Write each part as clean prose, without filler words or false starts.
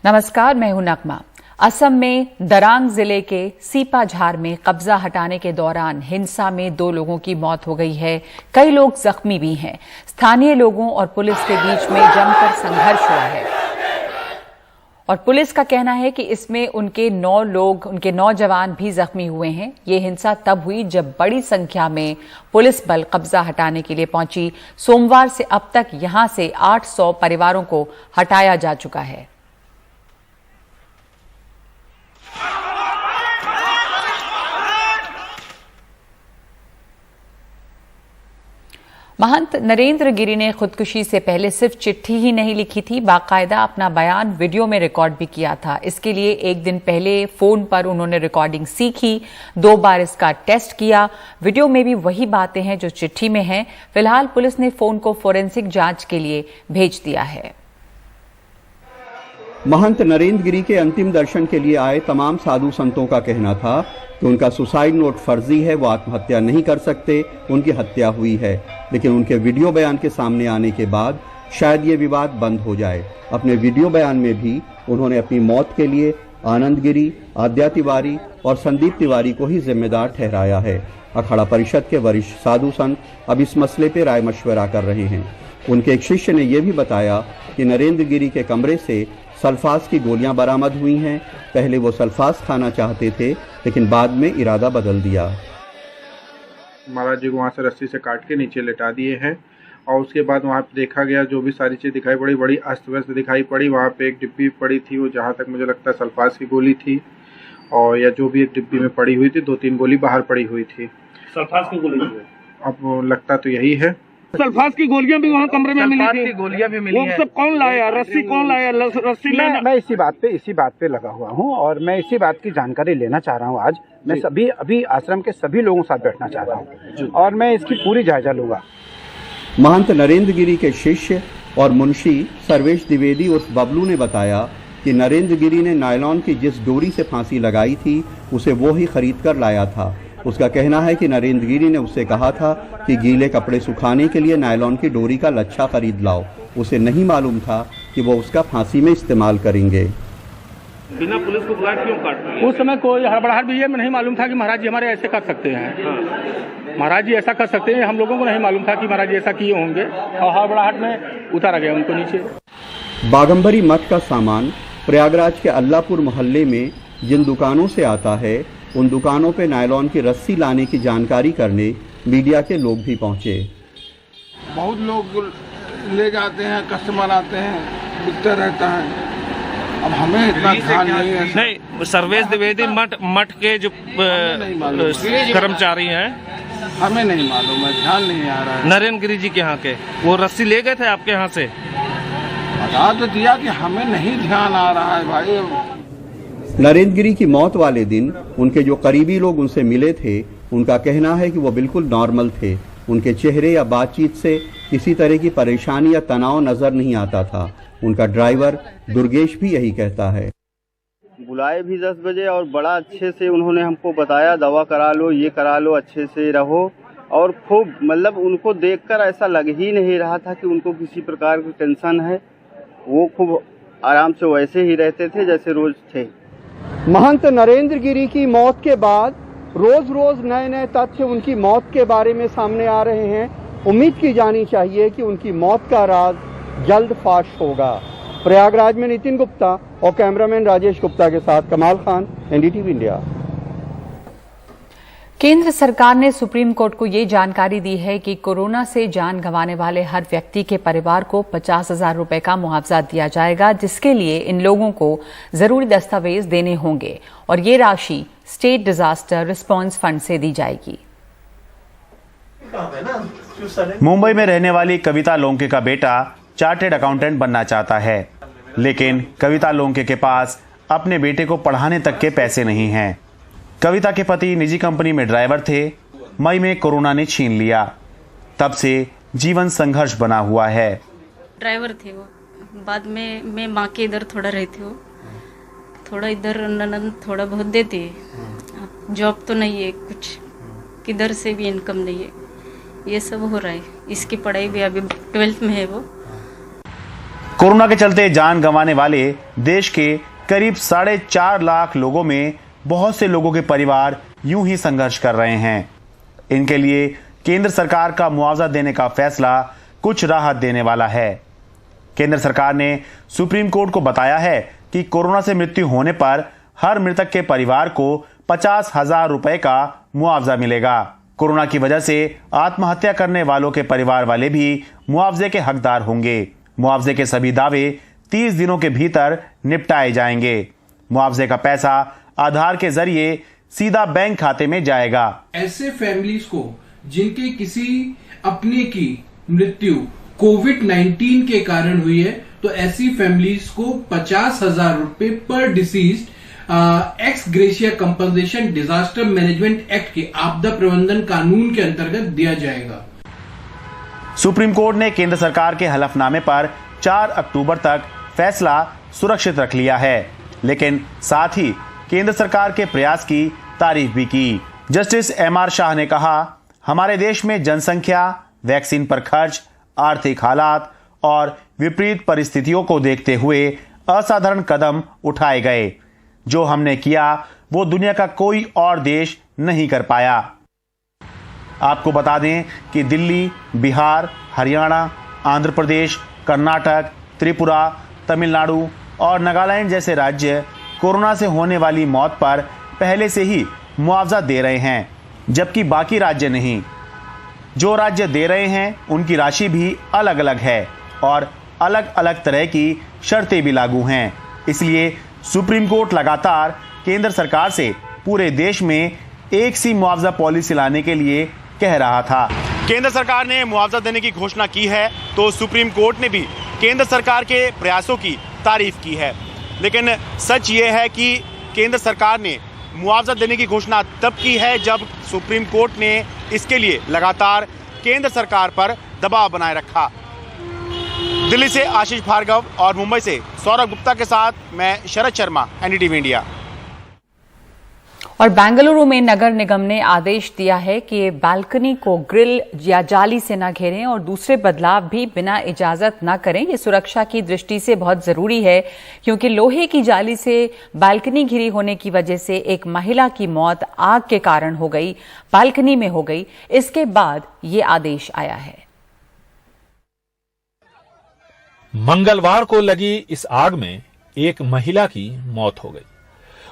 नमस्कार, मैं हूं नगमा। असम में दरांग जिले के सीपाझार में कब्जा हटाने के दौरान हिंसा में 2 लोगों की मौत हो गई है। कई लोग जख्मी भी हैं। स्थानीय लोगों और पुलिस के बीच में जमकर संघर्ष हुआ है और पुलिस का कहना है कि इसमें उनके 9 जवान भी जख्मी हुए हैं। ये हिंसा तब हुई जब बड़ी संख्या में पुलिस बल कब्जा हटाने के लिए पहुंची। सोमवार से अब तक यहां से 800 परिवारों को हटाया जा चुका है। महंत नरेंद्र गिरी ने खुदकुशी से पहले सिर्फ चिट्ठी ही नहीं लिखी थी, बाकायदा अपना बयान वीडियो में रिकॉर्ड भी किया था। इसके लिए एक दिन पहले फोन पर उन्होंने रिकॉर्डिंग सीखी, 2 बार इसका टेस्ट किया। वीडियो में भी वही बातें हैं जो चिट्ठी में हैं। फिलहाल पुलिस ने फोन को फोरेंसिक जांच के लिए भेज दिया है। महंत नरेंद्र गिरी के अंतिम दर्शन के लिए आए तमाम साधु संतों का कहना था कि उनका सुसाइड नोट फर्जी है, वो आत्महत्या नहीं कर सकते, उनकी हत्या हुई है। लेकिन उनके वीडियो बयान के सामने आने के बाद शायद ये विवाद बंद हो जाए। अपने वीडियो बयान में भी उन्होंने अपनी मौत के लिए आनंद गिरी, आद्या तिवारी और संदीप तिवारी को ही जिम्मेदार ठहराया है। अखाड़ा परिषद के वरिष्ठ साधु संत अब इस मसले पर राय मशवरा कर रहे हैं। उनके एक शिष्य ने यह भी बताया कि नरेंद्र गिरी के कमरे से सल्फास की गोलियां बरामद हुई हैं। पहले वो सल्फास खाना चाहते थे, लेकिन बाद में इरादा बदल दिया। महाराज जी को वहाँ से रस्सी से काट के नीचे लेटा दिए हैं और उसके बाद वहाँ पे देखा गया, जो भी सारी चीज़ दिखाई पड़ी बड़ी अस्त व्यस्त दिखाई पड़ी। वहाँ पे एक डिब्बी पड़ी थी, वो जहाँ तक मुझे लगता है सल्फास की गोली थी, और या जो भी एक डिब्बी में पड़ी हुई थी 2-3 गोली बाहर पड़ी हुई थी। सल्फास की गोली अब लगता तो यही है। सल्फास की गोलियां भी वहाँ कमरे में मिली थी। गोलियां भी मिली वो सब कौन लाया? रस्सी कौन लाया? रस्सी मैं इसी बात पे लगा हुआ हूँ और मैं इसी बात की जानकारी लेना चाह रहा हूँ। आज मैं अभी आश्रम के सभी लोगों के साथ बैठना चाह रहा हूँ और मैं इसकी पूरी जायजा लूंगा। महंत नरेंद्र गिरी के शिष्य और मुंशी सर्वेश द्विवेदी उर्फ बबलू ने बताया कि नरेंद्र गिरी ने नायलॉन की जिस डोरी से फांसी लगाई थी उसे वो ही खरीद कर लाया था। उसका कहना है कि नरेंद्र गिरी ने उससे कहा था कि गीले कपड़े सुखाने के लिए नायलॉन की डोरी का लच्छा खरीद लाओ। उसे नहीं मालूम था कि वो उसका फांसी में इस्तेमाल करेंगे। बिना पुलिस को बुलाए क्यों काट रहे हैं? उस समय कोई हड़बड़ाहट भी ये नहीं मालूम था कि महाराज जी हमारे ऐसे कर सकते हैं। महाराज जी ऐसा कर सकते हैं, हम लोगों को नहीं मालूम था कि महाराज जी ऐसा किए होंगे और हड़बड़ाहट में उतारा गया उनको नीचे। बागंबरी मठ का सामान प्रयागराज के अल्लाहपुर मोहल्ले में जिन दुकानों से आता है, उन दुकानों पे नायलॉन की रस्सी लाने की जानकारी करने मीडिया के लोग भी पहुंचे। बहुत लोग ले जाते हैं, कस्टमर आते हैं, बिकता रहता है। अब हमें इतना ध्यान नहीं। सर्वेश द्विवेदी मठ के जो कर्मचारी हैं, हमें नहीं मालूम है, ध्यान नहीं आ रहा है। नरेंद्र गिरी जी के यहाँ के वो रस्सी ले गए थे आपके यहाँ से? बता तो दिया कि हमें नहीं ध्यान आ रहा है भाई। नरेंद्र गिरी की मौत वाले दिन उनके जो करीबी लोग उनसे मिले थे, उनका कहना है कि वो बिल्कुल नॉर्मल थे। उनके चेहरे या बातचीत से किसी तरह की परेशानी या तनाव नजर नहीं आता था। उनका ड्राइवर दुर्गेश भी यही कहता है। बुलाए भी 10 बजे और बड़ा अच्छे से उन्होंने हमको बताया, दवा करा लो, ये करा लो, अच्छे से रहो। और खूब मतलब उनको देखकर ऐसा लग ही नहीं रहा था कि उनको किसी प्रकार की टेंशन है। वो खूब आराम से वैसे ही रहते थे जैसे रोज थे। महंत नरेंद्र गिरी की मौत के बाद रोज रोज नए तथ्य उनकी मौत के बारे में सामने आ रहे हैं। उम्मीद की जानी चाहिए कि उनकी मौत का राज जल्द फाश होगा। प्रयागराज में नितिन गुप्ता और कैमरामैन राजेश गुप्ता के साथ कमाल खान, एनडीटीवी इंडिया। केंद्र सरकार ने सुप्रीम कोर्ट को ये जानकारी दी है कि कोरोना से जान गंवाने वाले हर व्यक्ति के परिवार को 50,000 रुपए का मुआवजा दिया जाएगा, जिसके लिए इन लोगों को जरूरी दस्तावेज देने होंगे और ये राशि स्टेट डिजास्टर रिस्पांस फंड से दी जाएगी। मुंबई में रहने वाली कविता लोंके का बेटा चार्टेड अकाउंटेंट बनना चाहता है, लेकिन कविता लोंके के पास अपने बेटे को पढ़ाने तक के पैसे नहीं हैं। कविता के पति निजी कंपनी में ड्राइवर थे। मई में कोरोना ने छीन लिया, तब से जीवन संघर्ष बना हुआ है। ड्राइवर थे वो, बाद में मैं माँ के इधर थोड़ा रहती हूँ, थोड़ा इधर ननद थोड़ा बहुत देती है। जॉब तो नहीं है, कुछ किधर से भी इनकम नहीं है। ये सब हो रहा है। इसकी पढ़ाई भी अभी 12th में है वो। कोरोना के चलते जान गंवाने वाले देश के करीब 4.5 लाख लोगों में बहुत से लोगों के परिवार यूं ही संघर्ष कर रहे हैं। इनके लिए केंद्र सरकार का मुआवजा देने का फैसला कुछ राहत देने वाला है। केंद्र सरकार ने सुप्रीम कोर्ट को बताया है कि कोरोना से मृत्यु होने पर हर मृतक के परिवार को 50,000 रुपए का मुआवजा मिलेगा। कोरोना की वजह से आत्महत्या करने वालों के परिवार वाले भी मुआवजे के हकदार होंगे। मुआवजे के सभी दावे 30 दिनों के भीतर निपटाए जाएंगे। मुआवजे का पैसा आधार के जरिए सीधा बैंक खाते में जाएगा। ऐसे फैमिलीज को जिनके किसी अपने की मृत्यु कोविड-19 के कारण हुई है, तो ऐसी फैमिलीज को 50,000 रुपए पर deceased x gratia compensation disaster management act के आपदा प्रबंधन कानून के अंतर्गत दिया जाएगा। सुप्रीम कोर्ट ने केंद्र सरकार के हलफनामे पर 4 अक्टूबर तक फैसला सुरक्षित रख लिया है, लेकिन साथ ही केंद्र सरकार के प्रयास की तारीफ भी की। जस्टिस MR शाह ने कहा, हमारे देश में जनसंख्या, वैक्सीन पर खर्च, आर्थिक हालात और विपरीत परिस्थितियों को देखते हुए असाधारण कदम उठाए गए। जो हमने किया वो दुनिया का कोई और देश नहीं कर पाया। आपको बता दें कि दिल्ली, बिहार, हरियाणा, आंध्र प्रदेश, कर्नाटक, त्रिपुरा, तमिलनाडु और नागालैंड जैसे राज्य कोरोना से होने वाली मौत पर पहले से ही मुआवजा दे रहे हैं, जबकि बाकी राज्य नहीं। जो राज्य दे रहे हैं उनकी राशि भी अलग अलग है और अलग अलग तरह की शर्तें भी लागू हैं। इसलिए सुप्रीम कोर्ट लगातार केंद्र सरकार से पूरे देश में एक सी मुआवजा पॉलिसी लाने के लिए कह रहा था। केंद्र सरकार ने मुआवजा देने की घोषणा की है तो सुप्रीम कोर्ट ने भी केंद्र सरकार के प्रयासों की तारीफ की है, लेकिन सच ये है कि केंद्र सरकार ने मुआवजा देने की घोषणा तब की है जब सुप्रीम कोर्ट ने इसके लिए लगातार केंद्र सरकार पर दबाव बनाए रखा। दिल्ली से आशीष भार्गव और मुंबई से सौरभ गुप्ता के साथ मैं शरद शर्मा, NDTV इंडिया। और बेंगलुरु में नगर निगम ने आदेश दिया है कि बालकनी को ग्रिल या जाली से न घेरें और दूसरे बदलाव भी बिना इजाजत न करें। ये सुरक्षा की दृष्टि से बहुत जरूरी है, क्योंकि लोहे की जाली से बालकनी घिरी होने की वजह से एक महिला की मौत आग के कारण हो गई, बालकनी में हो गई। इसके बाद ये आदेश आया है। मंगलवार को लगी इस आग में एक महिला की मौत हो गई।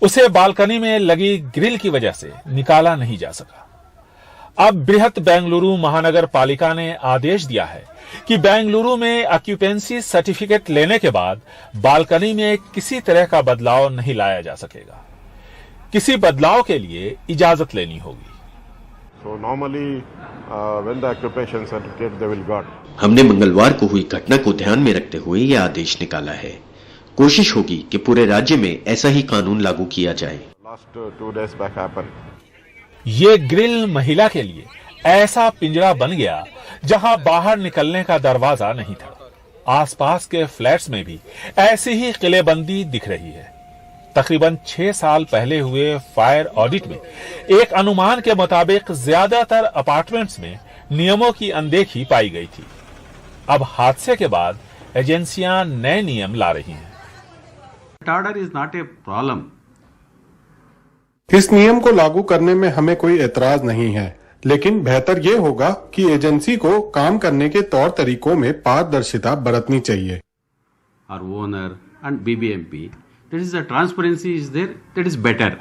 उसे बालकनी में लगी ग्रिल की वजह से निकाला नहीं जा सका। अब बृहत बेंगलुरु महानगर पालिका ने आदेश दिया है कि बेंगलुरु में ऑक्यूपेंसी सर्टिफिकेट लेने के बाद बालकनी में किसी तरह का बदलाव नहीं लाया जा सकेगा। किसी बदलाव के लिए इजाजत लेनी होगी। So normally when the occupation certificate they will got. हमने मंगलवार को हुई घटना को ध्यान में रखते हुए यह आदेश निकाला है। कोशिश होगी कि पूरे राज्य में ऐसा ही कानून लागू किया जाए। Last 2 days back happened. ये ग्रिल महिला के लिए ऐसा पिंजरा बन गया जहां बाहर निकलने का दरवाजा नहीं था। आसपास के फ्लैट्स में भी ऐसी ही किलेबंदी दिख रही है। तकरीबन 6 साल पहले हुए फायर ऑडिट में एक अनुमान के मुताबिक ज्यादातर अपार्टमेंट्स में नियमों की अनदेखी पाई गई थी। अब हादसे के बाद एजेंसियां नए नियम ला रही हैं। Order is not a problem. इस नियम को लागू करने में हमें कोई एतराज नहीं है, लेकिन बेहतर ये होगा कि एजेंसी को काम करने के तौर तरीकों में पारदर्शिता बरतनी चाहिए। और owner and BBMP, that is the transparency is there, that is better.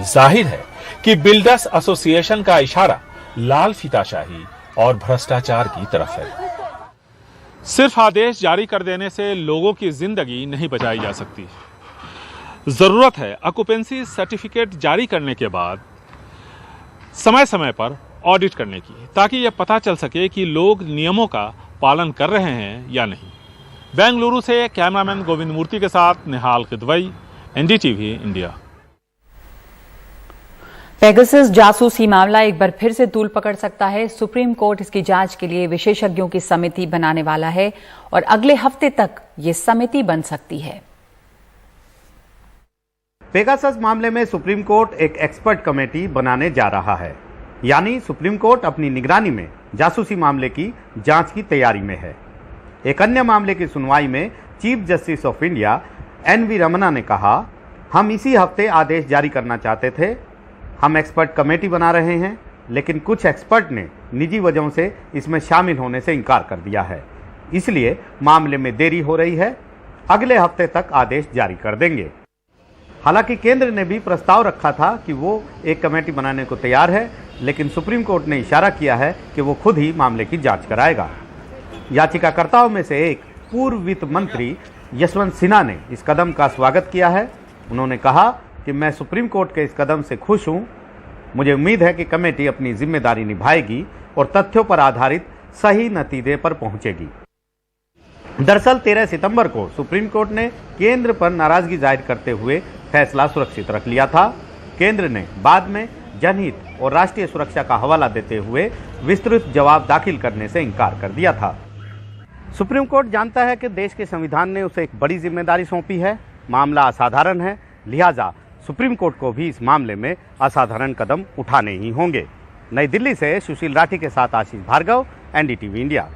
जाहिर है कि बिल्डर्स एसोसिएशन का इशारा लाल फीताशाही और भ्रष्टाचार की तरफ है। सिर्फ आदेश जारी कर देने से लोगों की जिंदगी नहीं बचाई जा सकती। जरूरत है ऑक्यूपेंसी सर्टिफिकेट जारी करने के बाद समय समय पर ऑडिट करने की, ताकि यह पता चल सके कि लोग नियमों का पालन कर रहे हैं या नहीं। बेंगलुरु से कैमरामैन गोविंद मूर्ति के साथ निहाल किदवई, NDTV इंडिया। पेगासस जासूसी मामला एक बार फिर से तूल पकड़ सकता है। सुप्रीम कोर्ट इसकी जांच के लिए विशेषज्ञों की समिति बनाने वाला है और अगले हफ्ते तक ये समिति बन सकती है। पेगासस मामले में सुप्रीम कोर्ट एक एक्सपर्ट कमेटी बनाने जा रहा है, यानी सुप्रीम कोर्ट अपनी निगरानी में जासूसी मामले की जांच की तैयारी में है। एक अन्य मामले की सुनवाई में chief justice of India NV Ramana ने कहा, हम इसी हफ्ते आदेश जारी करना चाहते थे। हम एक्सपर्ट कमेटी बना रहे हैं, लेकिन कुछ एक्सपर्ट ने निजी वजहों से इसमें शामिल होने से इनकार कर दिया है, इसलिए मामले में देरी हो रही है। अगले हफ्ते तक आदेश जारी कर देंगे। हालांकि केंद्र ने भी प्रस्ताव रखा था कि वो एक कमेटी बनाने को तैयार है, लेकिन सुप्रीम कोर्ट ने इशारा किया है कि वो खुद ही मामले की जांच कराएगा। याचिकाकर्ताओं में से एक पूर्व वित्त मंत्री यशवंत सिन्हा ने इस कदम का स्वागत किया है। उन्होंने कहा कि मैं सुप्रीम कोर्ट के इस कदम से खुश हूं। मुझे उम्मीद है कि कमेटी अपनी जिम्मेदारी निभाएगी और तथ्यों पर आधारित सही नतीजे पर पहुंचेगी। दरअसल 13 सितंबर को सुप्रीम कोर्ट ने केंद्र पर नाराजगी जाहिर करते हुए फैसला सुरक्षित रख लिया था। केंद्र ने बाद में जनहित और राष्ट्रीय सुरक्षा का हवाला देते हुए विस्तृत जवाब दाखिल करने से इनकार कर दिया था। सुप्रीम कोर्ट जानता है कि देश के संविधान ने उसे एक बड़ी जिम्मेदारी सौंपी है। मामला असाधारण है, लिहाजा सुप्रीम कोर्ट को भी इस मामले में असाधारण कदम उठाने ही होंगे। नई दिल्ली से सुशील राठी के साथ आशीष भार्गव, NDTV इंडिया।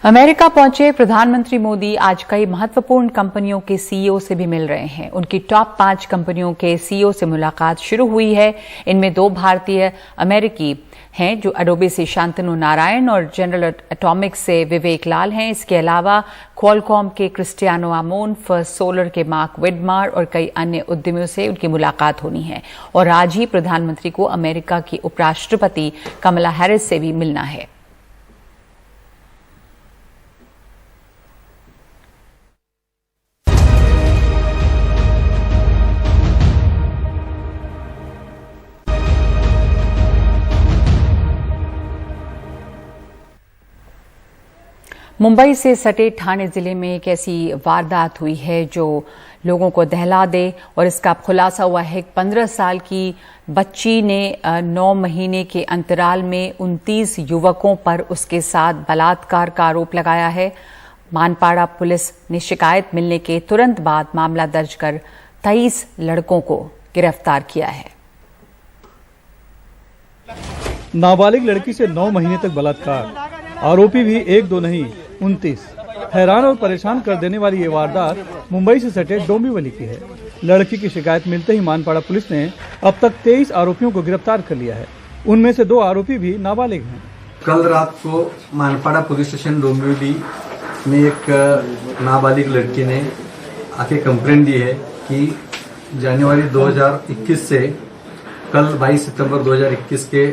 अमेरिका पहुंचे प्रधानमंत्री मोदी आज कई महत्वपूर्ण कंपनियों के सीईओ से भी मिल रहे हैं। उनकी टॉप 5 कंपनियों के सीईओ से मुलाकात शुरू हुई है। इनमें 2 भारतीय अमेरिकी हैं, जो एडोबे से शांतनु नारायण और जनरल एटॉमिक्स से विवेक लाल हैं। इसके अलावा क्वालकॉम के क्रिस्टियानो आमोन, फर्स्ट सोलर के मार्क विडमार और कई अन्य उद्यमियों से उनकी मुलाकात होनी है। और आज ही प्रधानमंत्री को अमेरिका की उपराष्ट्रपति कमला हैरिस से भी मिलना है। मुंबई से सटे ठाणे जिले में एक ऐसी वारदात हुई है जो लोगों को दहला दे और इसका खुलासा हुआ है। 15 साल की बच्ची ने 9 महीने के अंतराल में 29 युवकों पर उसके साथ बलात्कार का आरोप लगाया है। मानपाड़ा पुलिस ने शिकायत मिलने के तुरंत बाद मामला दर्ज कर 23 लड़कों को गिरफ्तार किया है। नाबालिग लड़की से 9 महीने तक बलात्कार, आरोपी भी 1-2 नहीं 29। हैरान और परेशान कर देने वाली ये वारदात मुंबई से सटे डोंबिवली की है। लड़की की शिकायत मिलते ही मानपाड़ा पुलिस ने अब तक 23 आरोपियों को गिरफ्तार कर लिया है। उनमें से 2 आरोपी भी नाबालिग हैं। कल रात को मानपाड़ा पुलिस स्टेशन डोंबिवली में एक नाबालिग लड़की ने आके कंप्लेंट दी है कि जनवरी 2021 से कल 22 सितंबर 2021 के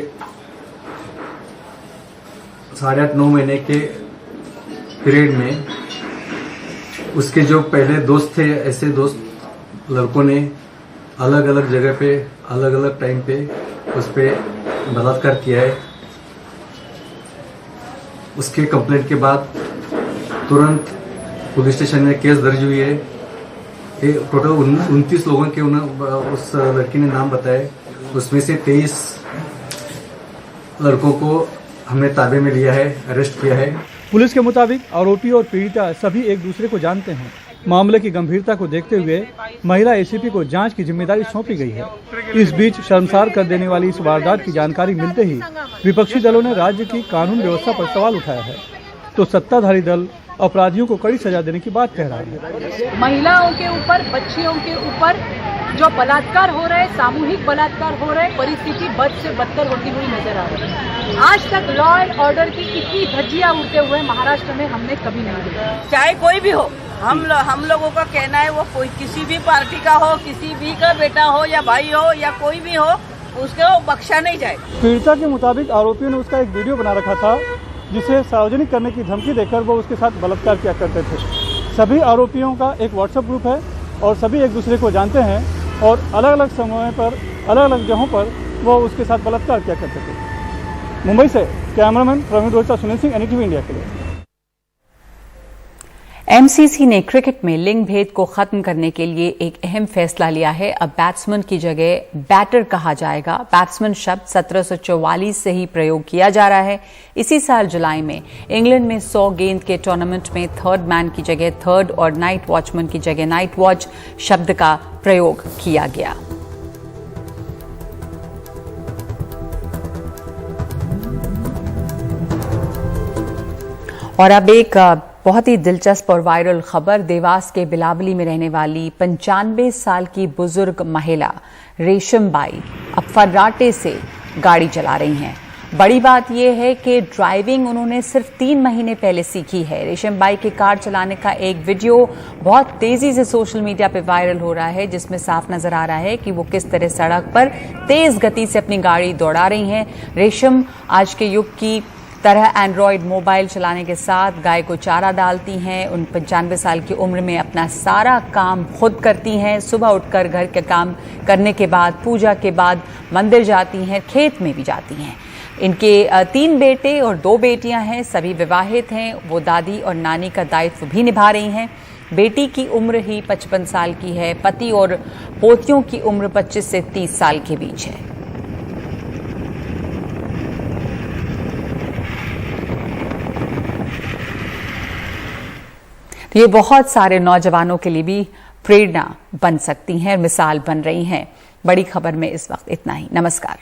8.5-9 महीने के पीरियड में उसके जो पहले दोस्त थे, ऐसे दोस्त लड़कों ने अलग अलग जगह पे अलग अलग टाइम पे उस पे बलात्कार किया है। उसके कंप्लेंट के बाद तुरंत पुलिस स्टेशन में केस दर्ज हुई है। टोटल 29 लोगों के उस लड़की ने नाम बताए, उसमें से 23 लड़कों को हमने ताबे में लिया है, अरेस्ट किया है। पुलिस के मुताबिक आरोपी और पीड़िता सभी एक दूसरे को जानते हैं। मामले की गंभीरता को देखते हुए महिला एसीपी को जांच की जिम्मेदारी सौंपी गई है। इस बीच शर्मसार कर देने वाली इस वारदात की जानकारी मिलते ही विपक्षी दलों ने राज्य की कानून व्यवस्था पर सवाल उठाया है, तो सत्ताधारी दल अपराधियों को कड़ी सजा देने की बात कह रहा है। महिलाओं के ऊपर, बच्चियों के ऊपर जो बलात्कार हो रहे, सामूहिक बलात्कार हो रहे, परिस्थिति बद से बदतर होती हुई नजर आ रही है। आज तक लॉ एंड ऑर्डर की इतनी धज्जियां उड़ते हुए महाराष्ट्र में हमने कभी नहीं देखा। चाहे कोई भी हो, हम लोगों का कहना है वो कोई किसी भी पार्टी का हो, किसी भी का बेटा हो या भाई हो या कोई भी हो, उसको बख्शा नहीं जाए। पीड़िता के मुताबिक आरोपियों ने उसका एक वीडियो बना रखा था जिसे सार्वजनिक करने की धमकी देकर वो उसके साथ बलात्कार किया करते थे। सभी आरोपियों का एक व्हाट्सएप ग्रुप है और सभी एक दूसरे को जानते हैं और अलग अलग समय पर अलग अलग जगहों पर वो उसके साथ बलात्कार किया करते थे। मुंबई से cameraman Praveen Rohit, Sunil Singh, NDTV India के लिए। एमसीसी ने क्रिकेट में लिंग भेद को खत्म करने के लिए एक अहम फैसला लिया है। अब बैट्समैन की जगह बैटर कहा जाएगा। बैट्समैन शब्द 1744 से ही प्रयोग किया जा रहा है। इसी साल जुलाई में इंग्लैंड में 100 गेंद के टूर्नामेंट में थर्ड मैन की जगह थर्ड और नाइट वॉचमैन की जगह नाइट वॉच शब्द का प्रयोग किया गया। और अब एक बहुत ही दिलचस्प और वायरल खबर। देवास के बिलावली में रहने वाली 95 साल की बुजुर्ग महिला रेशम बाई अब फर्राटे से गाड़ी चला रही हैं। बड़ी बात यह है कि ड्राइविंग उन्होंने सिर्फ 3 महीने पहले सीखी है। रेशम बाई के कार चलाने का एक वीडियो बहुत तेजी से सोशल मीडिया पे वायरल हो रहा है, जिसमें साफ नजर आ रहा है कि वो किस तरह सड़क पर तेज गति से अपनी गाड़ी दौड़ा रही हैं। रेशम आज के युग की तरह एंड्रॉयड मोबाइल चलाने के साथ गाय को चारा डालती हैं। उन 95 साल की उम्र में अपना सारा काम खुद करती हैं। सुबह उठकर घर के काम करने के बाद, पूजा के बाद मंदिर जाती हैं, खेत में भी जाती हैं। इनके 3 बेटे और 2 बेटियां हैं, सभी विवाहित हैं। वो दादी और नानी का दायित्व भी निभा रही हैं। बेटी की उम्र ही 55 साल की है। पति और पोतियों की उम्र 25 से 30 साल के बीच है। ये बहुत सारे नौजवानों के लिए भी प्रेरणा बन सकती हैं, मिसाल बन रही हैं। बड़ी खबर में इस वक्त इतना ही। नमस्कार।